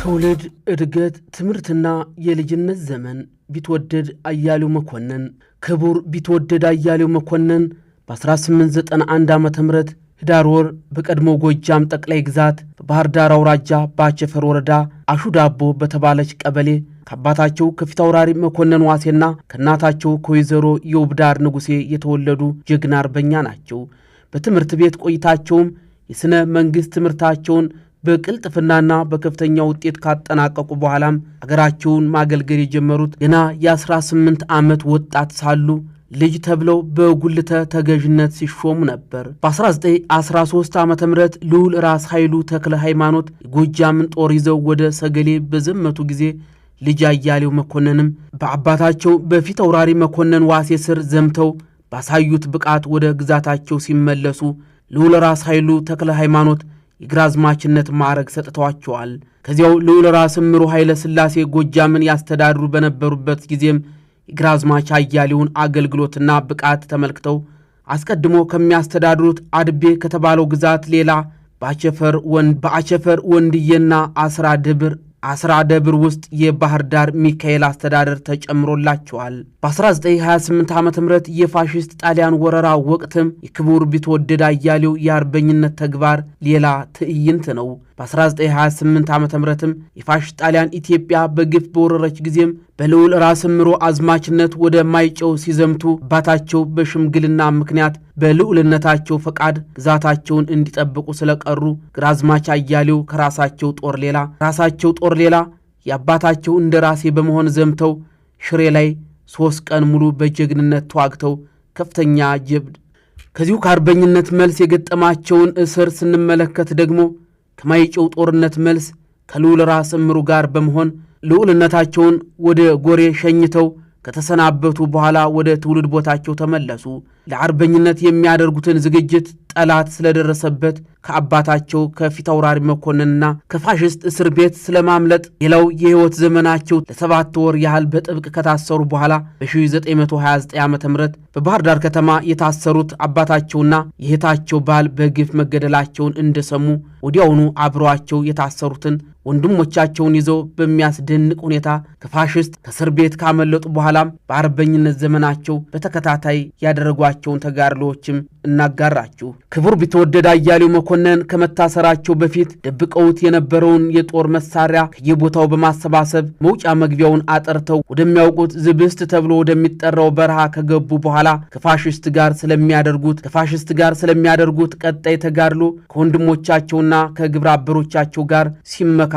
ከውልድ እድገት ትምርትና የልጅነት ዘመን ቢትወደድ አያሌው መኮንን ክቡር ቢትወደድ አያሌው መኮንን በ1891 ዓመተ ምህረት ህዳር ወር በቀድሞ ጎጃም ጠቅላይ ግዛት በባህር ዳር አውራጃ በአቸፈር ወረዳ አሹዳቦ በተባለች ቀበሌ ከአባታቸው ከፊታውራሪ መኮንን ዋሴና ከእናታቸው ከወይዘሮ የውብዳር ንጉሴ የተወለዱ ጀግና አርበኛ ናቸው። በትምህርት ቤት ቆይታቸውም የሥነ መንግሥት ትምህርታቸውን በቅልጥፍናና በከፍተኛ ውጤት ካጠናቀቁ በኋላም አገራቸውን ማገልገል የጀመሩት ገና የ18 ዓመት ወጣት ሳሉ ልጅ ተብለው በጉልተ ተገዥነት ሲሾሙ ነበር። በ1913 ዓ.ም ልዑል ራስ ኃይሉ ተክለ ሃይማኖት የጎጃምን ጦር ይዘው ወደ ሰገሌ በዘመቱ ጊዜ ልጅ አያሌው መኮንንም በአባታቸው በፊታውራሪ መኮንን ዋሴ ስር ዘምተው ባሳዩት ብቃት ወደ ግዛታቸው ሲመለሱ ልዑል ራስ ኃይሉ ተክለ ሃይማኖት የግራዝማችነት ማዕረግ ሰጥተዋቸዋል። ከዚያው ልዑል ራስ እምሩ ኃይለ ሥላሴ ጎጃምን ያስተዳድሩ በነበሩበት ጊዜም የግራዝማች አያሌውን አገልግሎትና ብቃት ተመልክተው አስቀድሞ ከሚያስተዳድሩት አድቤ ከተባለው ግዛት ሌላ በአቸፈር ወንድየና አስራ ደብር ውስጥ የባህር ዳር ሚካኤል አስተዳደር ተጨምሮላቸዋል። በ1928 ዓ.ም የፋሽስት ጣሊያን ወረራ ወቅትም የክቡር ቢትወደድ አያሌው የአርበኝነት ተግባር ሌላ ትዕይንት ነው። በ1928 ዓ.ም የፋሽስት ጣሊያን ኢትዮጵያ በግፍ በወረረች ጊዜም በልዑል ራስ እምሩ አዝማችነት ወደ ማይጨው ሲዘምቱ አባታቸው በሽምግልና ምክንያት በልዑልነታቸው ፈቃድ ግዛታቸውን እንዲጠብቁ ስለቀሩ ግራዝማች አያሌው ከራሳቸው ጦር ሌላ የአባታቸው እንደራሴ በመሆን ዘምተው ሽሬ ላይ 3 ቀን ሙሉ በጀግንነት ተዋግተው ከፍተኛ ጀብድ ከዚሁ ከአርበኝነት መልስ የገጠማቸውን እስር ስንመለከት ደግሞ ከማይጨው ጦርነት መልስ ከልዑል ራስ እምሩ ጋር በመሆን ልዑልነታቸውን ወደ ጎሬ ሸኝተው ከተሰናበቱ በኋላ ወደ ትውልድ ቦታቸው ተመለሱ። ለአርበኝነት የሚያደርጉትን ዝግጅት ጠላት ስለደረሰበት ከአባታቸው ከፊታውራሪ መኮንንና ከፋሽስት እስር ቤት ስለማምለጥ ሌላው የሕይወት ዘመናቸው ለ7 ወር ያህል በጥብቅ ከታሰሩ በኋላ በ1929 ዓ.ም በባህር ዳር ከተማ የታሰሩት አባታቸውና የእህታቸው ባል በግፍ መገደላቸውን እንደሰሙ ወዲያውኑ አብረዋቸው የታሰሩትን ወንድሞቻቸውን ይዘው በሚያስደንቅ ሁኔታ ከፋሽስት ከእስር ቤት ካመለጡ በኋላም በአርበኝነት ዘመናቸው በተከታታይ ያደረጓቸውን ተጋድሎዎችም እናጋራችሁ። ክቡር ቢትወደድ አያሌው መኮንን ከመታሰራቸው በፊት ደብቀውት የነበረውን የጦር መሳሪያ ከየቦታው በማሰባሰብ መውጫ መግቢያውን አጠርተው ወደሚያውቁት ዝብስት ተብሎ ወደሚጠራው በረሃ ከገቡ በኋላ ከፋሽስት ጋር ስለሚያደርጉት ቀጣይ ተጋድሎ ከወንድሞቻቸውና ከግብረ አበሮቻቸው ጋር ሲመካከሩ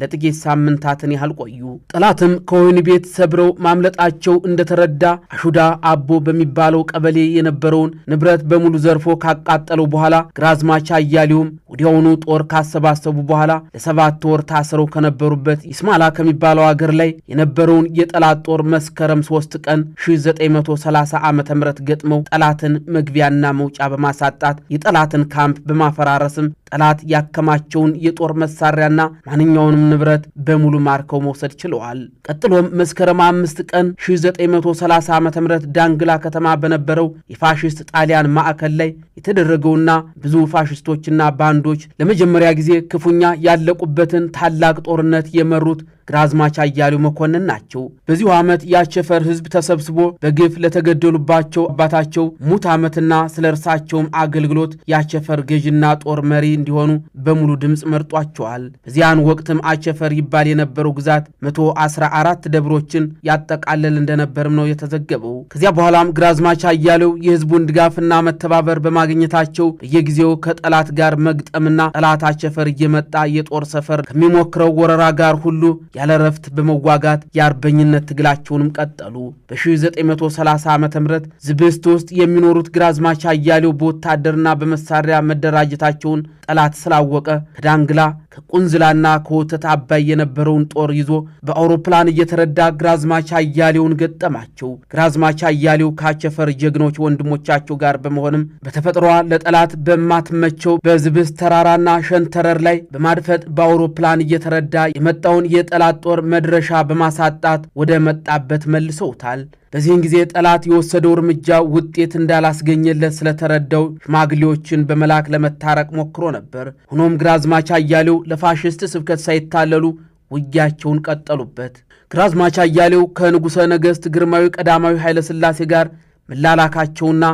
ለጥቂት ሳምንታትን ያህል ቆዩ። ጠላትም ከወህኒ ቤት ሰብረው ማምለጣቸው እንደተረዳ አሹዳ አቦ በሚባለው ቀበሌ የነበረውን ንብረት በሙሉ ዘርፎ ካቃጠለው በኋላ ግራዝማች አያሌውም ወዲያውኑ ጦር ካሰባሰቡ በኋላ ለ7 ወር ታስረው ከነበሩበት ይስማላ ከሚባለው አገር ላይ የነበረውን የጠላት ጦር መስከረም 3 ቀን 1930 ዓ.ም ገጥመው ጠላትን መግቢያና መውጫ በማሳጣት የጠላትን ካምፕ በማፈራረስም ጠላት ያከማቸውን የጦር መሳሪያና ማንኛውንም ንብረት በሙሉ ማርከው መውሰድ ችለዋል። ቀጥሎም መስከረም 5 ቀን 1930 ዓ.ም ዳንግላ ከተማ በነበረው የፋሽስት ጣሊያን ማዕከል ላይ የተደረገውና ብዙ ፋሽስቶችና ባንዶች ለመጀመሪያ ጊዜ ክፉኛ ያለቁበትን ታላቅ ጦርነት የመሩት ግራዝማች አያሌው መኮንን ናቸው። በዚሁ ዓመት የአቸፈር ሕዝብ ተሰብስቦ በግፍ ለተገደሉባቸው አባታቸው ሙት ዓመትና ስለ እርሳቸውም አገልግሎት የአቸፈር ገዥና ጦር መሪ እንዲሆኑ በሙሉ ድምፅ መርጧቸዋል። በዚያን ወቅትም አቸፈር ይባል የነበረው ግዛት 114 ደብሮችን ያጠቃለል እንደነበርም ነው የተዘገበው። ከዚያ በኋላም ግራዝማች አያሌው የሕዝቡን ድጋፍና መተባበር በማግኘታቸው በየጊዜው ከጠላት ጋር መግጠምና ጠላት አቸፈር እየመጣ የጦር ሰፈር ከሚሞክረው ወረራ ጋር ሁሉ ያለ ረፍት በመዋጋት የአርበኝነት ትግላቸውንም ቀጠሉ። በ1930 ዓ.ም ዝብስት ውስጥ የሚኖሩት ግራዝማች አያሌው በወታደርና በመሳሪያ መደራጀታቸውን ጠላት ስላወቀ ከዳንግላ ከቁንዝላና ከወተት አባይ የነበረውን ጦር ይዞ በአውሮፕላን እየተረዳ ግራዝማች አያሌውን ገጠማቸው። ግራዝማች አያሌው ካቸፈር ጀግኖች ወንድሞቻቸው ጋር በመሆንም በተፈጥሯ ለጠላት በማትመቸው በዝብስት ተራራና ሸንተረር ላይ በማድፈጥ በአውሮፕላን እየተረዳ የመጣውን የጠላት ጦር መድረሻ በማሳጣት ወደ መጣበት መልሰውታል። በዚህን ጊዜ ጠላት የወሰደው እርምጃ ውጤት እንዳላስገኘለት ስለተረዳው ሽማግሌዎችን በመላክ ለመታረቅ ሞክሮ ነበር። ሆኖም ግራዝማች አያሌው ለፋሽስት ስብከት ሳይታለሉ ውጊያቸውን ቀጠሉበት። ግራዝማች አያሌው ከንጉሠ ነገሥት ግርማዊ ቀዳማዊ ኃይለ ሥላሴ ጋር መላላካቸውና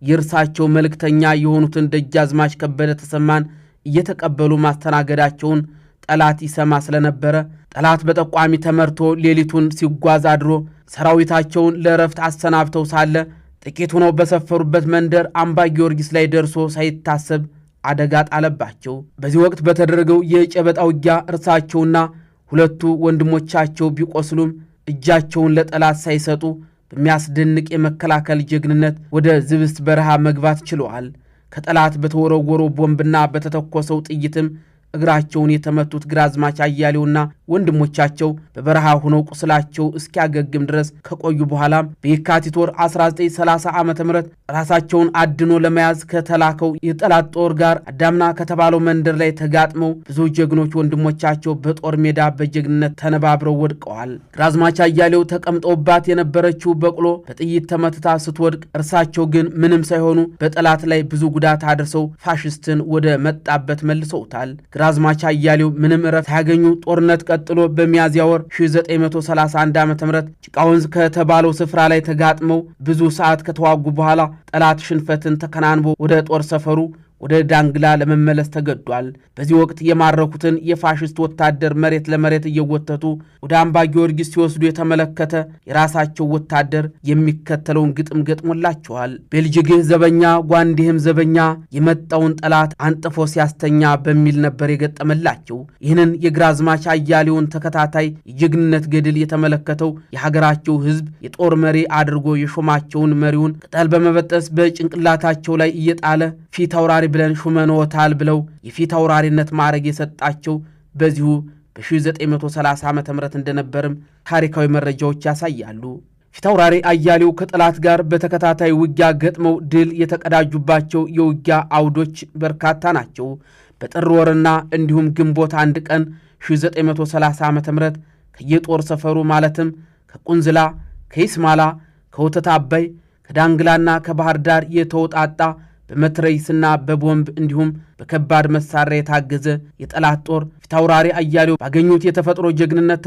የእርሳቸው መልእክተኛ የሆኑትን ደጃዝማች ከበደ ተሰማን እየተቀበሉ ማስተናገዳቸውን ጠላት ይሰማ ስለነበረ ጠላት በጠቋሚ ተመርቶ ሌሊቱን ሲጓዝ አድሮ ሰራዊታቸውን ለእረፍት አሰናብተው ሳለ ጥቂት ሆነው በሰፈሩበት መንደር አምባ ጊዮርጊስ ላይ ደርሶ ሳይታሰብ አደጋ ጣለባቸው። በዚህ ወቅት በተደረገው የጨበጣ ውጊያ እርሳቸውና ሁለቱ ወንድሞቻቸው ቢቆስሉም እጃቸውን ለጠላት ሳይሰጡ በሚያስደንቅ የመከላከል ጀግንነት ወደ ዝብስት በረሃ መግባት ችለዋል። ከጠላት በተወረወረው ቦምብና በተተኮሰው ጥይትም እግራቸውን የተመቱት ግራዝማች አያሌውና ወንድሞቻቸው በበረሃ ሆነው ቁስላቸው እስኪያገግም ድረስ ከቆዩ በኋላም በየካቲት ወር 1930 ዓ.ም ራሳቸውን አድኖ ለመያዝ ከተላከው የጠላት ጦር ጋር አዳምና ከተባለው መንደር ላይ ተጋጥመው ብዙ ጀግኖች ወንድሞቻቸው በጦር ሜዳ በጀግንነት ተነባብረው ወድቀዋል። ግራዝማች አያሌው ተቀምጠውባት የነበረችው በቅሎ በጥይት ተመትታ ስትወድቅ፣ እርሳቸው ግን ምንም ሳይሆኑ በጠላት ላይ ብዙ ጉዳት አድርሰው ፋሽስትን ወደ መጣበት መልሰውታል። ግራዝማች አያሌው ምንም እረፍት ሳያገኙ ጦርነት ቀጥሎ በሚያዝያ ወር 1931 ዓ.ም ጭቃ ወንዝ ከተባለው ስፍራ ላይ ተጋጥመው ብዙ ሰዓት ከተዋጉ በኋላ ጠላት ሽንፈትን ተከናንቦ ወደ ጦር ሰፈሩ ወደ ዳንግላ ለመመለስ ተገዷል። በዚህ ወቅት የማረኩትን የፋሽስት ወታደር መሬት ለመሬት እየወተቱ ወደ አምባ ጊዮርጊስ ሲወስዱ የተመለከተ የራሳቸው ወታደር የሚከተለውን ግጥም ገጥሞላቸዋል። ቤልጅግህ ዘበኛ ጓንዴህም ዘበኛ የመጣውን ጠላት አንጥፎ ሲያስተኛ በሚል ነበር የገጠመላቸው። ይህንን የግራዝማች አያሌውን ተከታታይ የጀግንነት ገድል የተመለከተው የሀገራቸው ሕዝብ የጦር መሪ አድርጎ የሾማቸውን መሪውን ቅጠል በመበጠስ በጭንቅላታቸው ላይ እየጣለ ፊት አውራሪ ብለን ሹመንዎታል ብለው የፊት አውራሪነት ማዕረግ የሰጣቸው በዚሁ በ1930 ዓ.ም እንደነበርም ታሪካዊ መረጃዎች ያሳያሉ። ፊት አውራሪ አያሌው ከጠላት ጋር በተከታታይ ውጊያ ገጥመው ድል የተቀዳጁባቸው የውጊያ አውዶች በርካታ ናቸው። በጥር ወርና እንዲሁም ግንቦት 1 ቀን 1930 ዓ.ም ከየጦር ሰፈሩ ማለትም ከቁንዝላ፣ ከይስማላ፣ ከወተት አባይ፣ ከዳንግላና ከባህር ዳር የተውጣጣ በመትረይስና በቦምብ እንዲሁም በከባድ መሳሪያ የታገዘ የጠላት ጦር ፊት አውራሪ አያሌው ባገኙት የተፈጥሮ ጀግንነት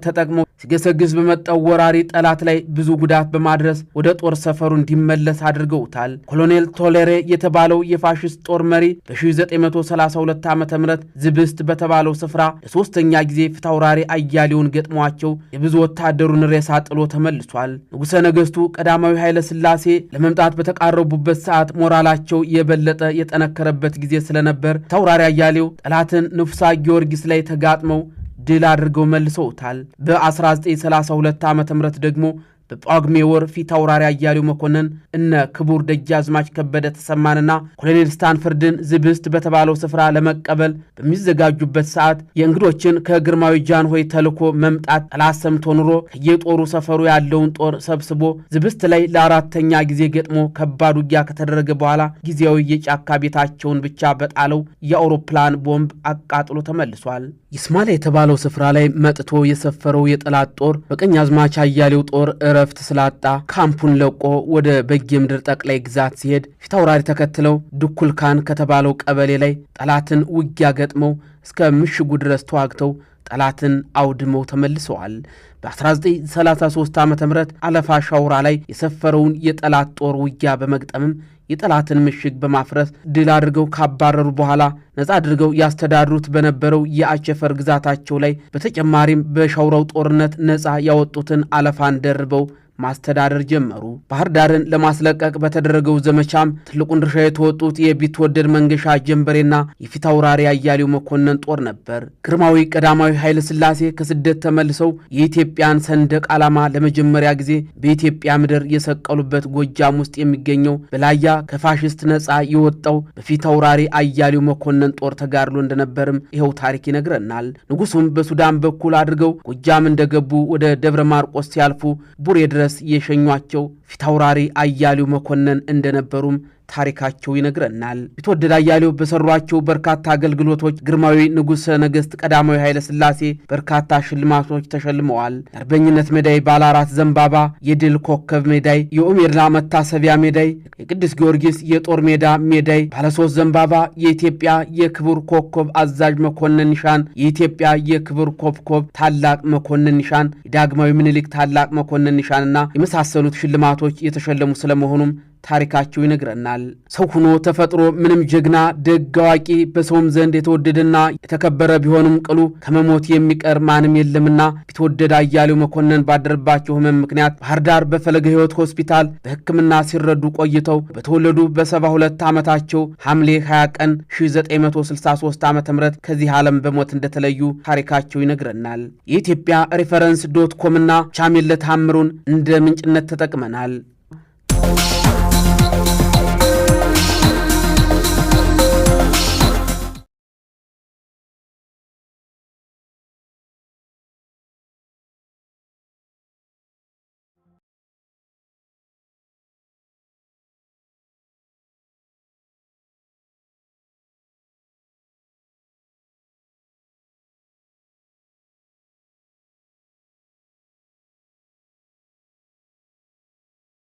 ተጠቅመው ሲገሰግስ በመጣው ወራሪ ጠላት ላይ ብዙ ጉዳት በማድረስ ወደ ጦር ሰፈሩ እንዲመለስ አድርገውታል። ኮሎኔል ቶሌሬ የተባለው የፋሽስት ጦር መሪ በ1932 ዓ.ም ዝብስት በተባለው ስፍራ ለሶስተኛ ጊዜ ፊት አውራሪ አያሌውን ገጥሟቸው የብዙ ወታደሩን ሬሳ ጥሎ ተመልሷል። ንጉሠ ነገሥቱ ቀዳማዊ ኃይለ ሥላሴ ለመምጣት በተቃረቡበት ሰዓት ሞራላቸው የበለጠ የጠነከረበት ጊዜ ስለነበር ፊት አውራሪ አያሌው ጠላትን ንፉሳ ጊዮርጊስ ላይ ተጋጥመው ድል አድርገው መልሰውታል። በ1932 ዓ.ም ደግሞ በጳጉሜ ወር ፊት አውራሪ አያሌው መኮንን እነ ክቡር ደጃዝማች ከበደ ተሰማንና ኮሎኔል ስታንፈርድን ዝብስት በተባለው ስፍራ ለመቀበል በሚዘጋጁበት ሰዓት የእንግዶችን ከግርማዊ ጃንሆይ ተልኮ መምጣት ጠላት ሰምቶ ኑሮ ከየጦሩ ሰፈሩ ያለውን ጦር ሰብስቦ ዝብስት ላይ ለአራተኛ ጊዜ ገጥሞ ከባድ ውጊያ ከተደረገ በኋላ ጊዜያዊ የጫካ ቤታቸውን ብቻ በጣለው የአውሮፕላን ቦምብ አቃጥሎ ተመልሷል። ይስማላ የተባለው ስፍራ ላይ መጥቶ የሰፈረው የጠላት ጦር በቀኛዝማች አያሌው ጦር እረፍት ስላጣ ካምፑን ለቆ ወደ በጌምድር ጠቅላይ ግዛት ሲሄድ ፊት አውራሪ ተከትለው ዱኩልካን ከተባለው ቀበሌ ላይ ጠላትን ውጊያ ገጥመው እስከ ምሽጉ ድረስ ተዋግተው ጠላትን አውድመው ተመልሰዋል። በ1933 ዓ.ም አለፋ ሻውራ ላይ የሰፈረውን የጠላት ጦር ውጊያ በመግጠምም የጠላትን ምሽግ በማፍረስ ድል አድርገው ካባረሩ በኋላ ነፃ አድርገው ያስተዳድሩት በነበረው የአቸፈር ግዛታቸው ላይ በተጨማሪም በሻውራው ጦርነት ነፃ ያወጡትን አለፋን ደርበው ማስተዳደር ጀመሩ። ባህር ዳርን ለማስለቀቅ በተደረገው ዘመቻም ትልቁን ድርሻ የተወጡት የቢትወደድ መንገሻ ጀንበሬና የፊት አውራሪ አያሌው መኮንን ጦር ነበር። ግርማዊ ቀዳማዊ ኃይለ ሥላሴ ከስደት ተመልሰው የኢትዮጵያን ሰንደቅ ዓላማ ለመጀመሪያ ጊዜ በኢትዮጵያ ምድር የሰቀሉበት ጎጃም ውስጥ የሚገኘው በላያ ከፋሽስት ነፃ የወጣው በፊት አውራሪ አያሌው መኮንን ጦር ተጋድሎ እንደነበርም ይኸው ታሪክ ይነግረናል። ንጉሱም በሱዳን በኩል አድርገው ጎጃም እንደገቡ ወደ ደብረ ማርቆስ ሲያልፉ ቡሬ ድረስ የሸኟቸው ፊት አውራሪ አያሌው መኮንን እንደነበሩም ታሪካቸው ይነግረናል። ቢትወደድ አያሌው በሰሯቸው በርካታ አገልግሎቶች ግርማዊ ንጉሠ ነገሥት ቀዳማዊ ኃይለ ሥላሴ በርካታ ሽልማቶች ተሸልመዋል። የአርበኝነት ሜዳይ፣ ባለ 4 ዘንባባ፣ የድል ኮከብ ሜዳይ፣ የኦሜድላ መታሰቢያ ሜዳይ፣ የቅዱስ ጊዮርጊስ የጦር ሜዳ ሜዳይ፣ ባለ 3 ዘንባባ፣ የኢትዮጵያ የክብር ኮከብ አዛዥ መኮንን ኒሻን፣ የኢትዮጵያ የክብር ኮከብ ታላቅ መኮንን ኒሻን፣ የዳግማዊ ምኒልክ ታላቅ መኮንን ኒሻንና የመሳሰሉት ሽልማቶች የተሸለሙ ስለመሆኑም ታሪካቸው ይነግረናል። ሰው ሆኖ ተፈጥሮ ምንም ጀግና፣ ደግ፣ አዋቂ በሰውም ዘንድ የተወደደና የተከበረ ቢሆንም ቅሉ ከመሞት የሚቀር ማንም የለምና ቢትወደድ አያሌው መኮንን ባደረባቸው ሕመም ምክንያት ባህር ዳር በፈለገ ሕይወት ሆስፒታል በሕክምና ሲረዱ ቆይተው በተወለዱ በ72 ዓመታቸው ሐምሌ 20 ቀን 1963 ዓ.ም ከዚህ ዓለም በሞት እንደተለዩ ታሪካቸው ይነግረናል። የኢትዮጵያ ሬፈረንስ .com እና ቻሜለ ታምሩን እንደ ምንጭነት ተጠቅመናል።